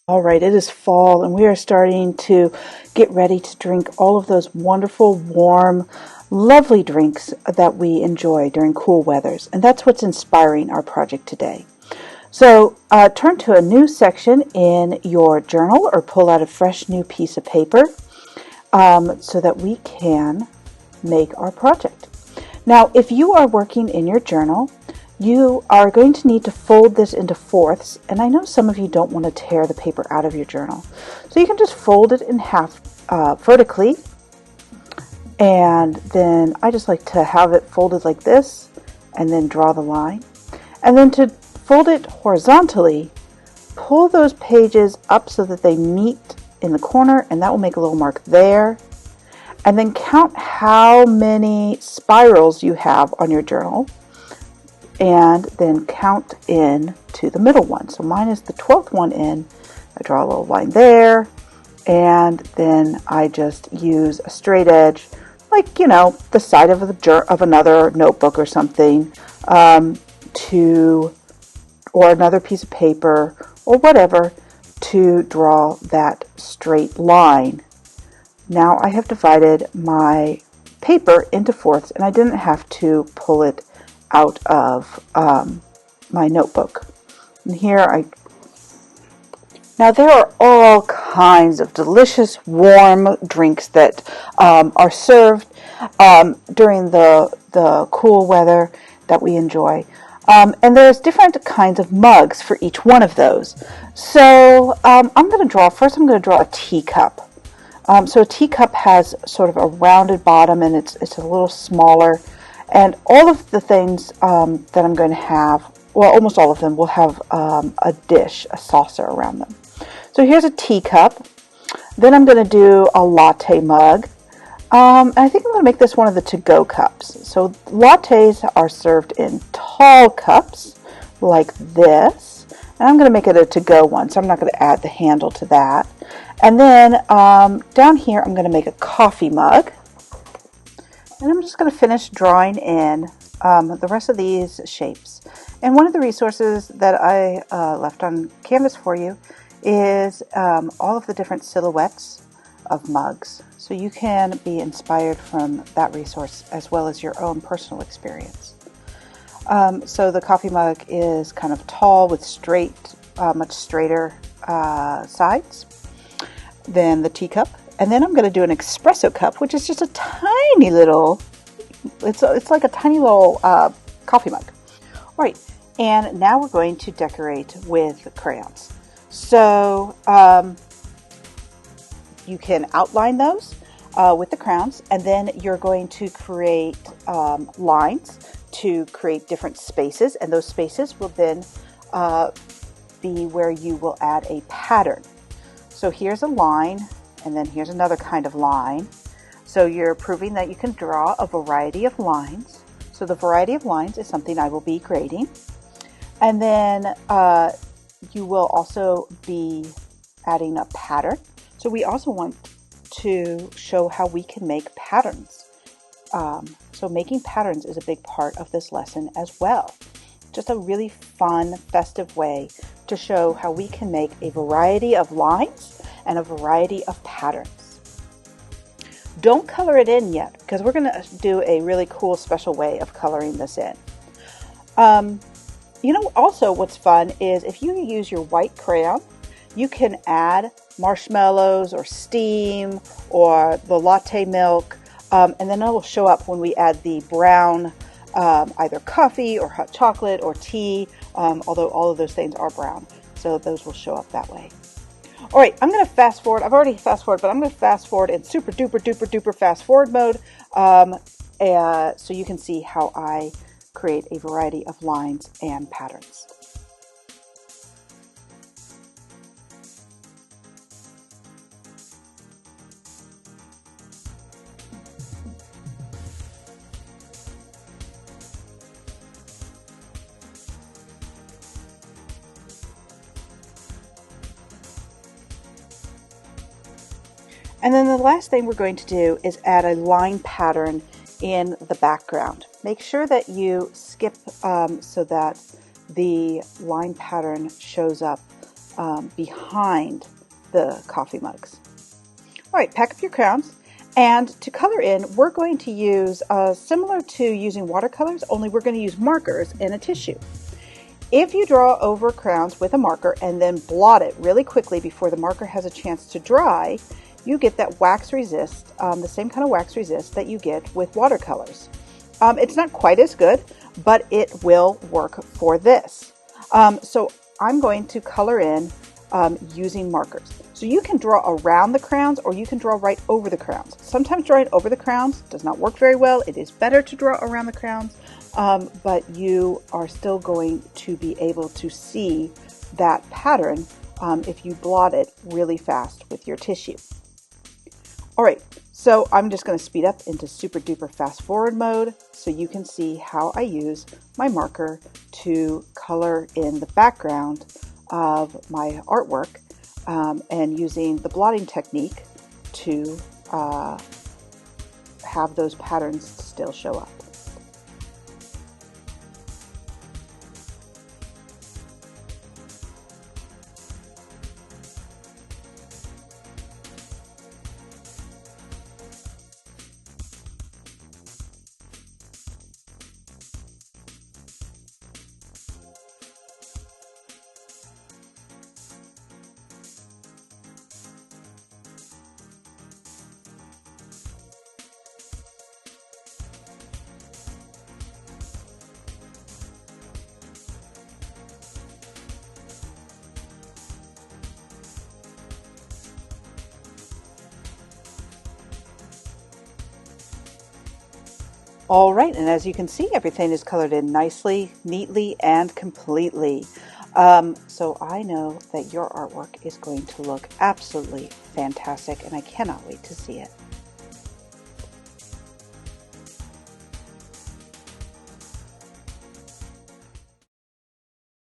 All right, it is fall and we are starting to get ready to drink all of those wonderful, warm, lovely drinks that we enjoy during cool weathers. And that's what's inspiring our project today. So turn to a new section in your journal or pull out a fresh new piece of paper so that we can make our project. Now, if you are working in your journal, you are going to need to fold this into fourths, and I know some of you don't want to tear the paper out of your journal. So you can just fold it in half vertically, and then I just like to have it folded like this, and then draw the line. And then to fold it horizontally, pull those pages up so that they meet in the corner, and that will make a little mark there. And then count how many spirals you have on your journal, and then count in to the middle one. So mine is the 12th one in. I draw a little line there, and then I just use a straight edge, like, the side of another notebook or something, or another piece of paper or whatever, to draw that straight line. Now I have divided my paper into fourths, and I didn't have to pull it out of my notebook. And now there are all kinds of delicious warm drinks that are served during the cool weather that we enjoy. And there's different kinds of mugs for each one of those. So I'm going to draw a teacup. So a teacup has sort of a rounded bottom, and it's a little smaller. And all of the things that I'm going to have, well, almost all of them will have a dish, a saucer around them. So here's a teacup. Then I'm going to do a latte mug. And I think I'm going to make this one of the to-go cups. So lattes are served in tall cups like this. And I'm going to make it a to-go one, so I'm not going to add the handle to that. And then down here, I'm going to make a coffee mug. And I'm just going to finish drawing in the rest of these shapes. And one of the resources that I left on canvas for you is all of the different silhouettes of mugs. So you can be inspired from that resource as well as your own personal experience. So the coffee mug is kind of tall with much straighter sides than the teacup. And then I'm going to do an espresso cup, which is just a tiny little, it's like a tiny little coffee mug. All right, and now we're going to decorate with crayons. So you can outline those with the crayons, and then you're going to create lines to create different spaces, and those spaces will then be where you will add a pattern. So here's a line, and then here's another kind of line. So you're proving that you can draw a variety of lines. So the variety of lines is something I will be grading. And then you will also be adding a pattern. So we also want to show how we can make patterns. So making patterns is a big part of this lesson as well. Just a really fun, festive way to show how we can make a variety of lines and a variety of patterns. Don't color it in yet, because we're going to do a really cool special way of coloring this in. Also what's fun is if you use your white crayon, you can add marshmallows or steam or the latte milk, and then it will show up when we add the brown, either coffee or hot chocolate or tea, although all of those things are brown. So those will show up that way. All right, I'm going to fast forward. I've already fast forward, but I'm going to fast forward in super duper duper duper fast forward mode, so you can see how I create a variety of lines and patterns. And then the last thing we're going to do is add a line pattern in the background. Make sure that you skip so that the line pattern shows up behind the coffee mugs. All right, pack up your crowns. And to color in, we're going to use, similar to using watercolors, only we're going to use markers and a tissue. If you draw over crowns with a marker and then blot it really quickly before the marker has a chance to dry, you get that wax resist, the same kind of wax resist that you get with watercolors. It's not quite as good, but it will work for this. So I'm going to color in using markers. So you can draw around the crowns or you can draw right over the crowns. Sometimes drawing over the crowns does not work very well. It is better to draw around the crowns, but you are still going to be able to see that pattern if you blot it really fast with your tissue. All right, so I'm just going to speed up into super duper fast forward mode so you can see how I use my marker to color in the background of my artwork, and using the blotting technique to have those patterns still show up. All right, and as you can see, everything is colored in nicely, neatly, and completely. So I know that your artwork is going to look absolutely fantastic, and I cannot wait to see it.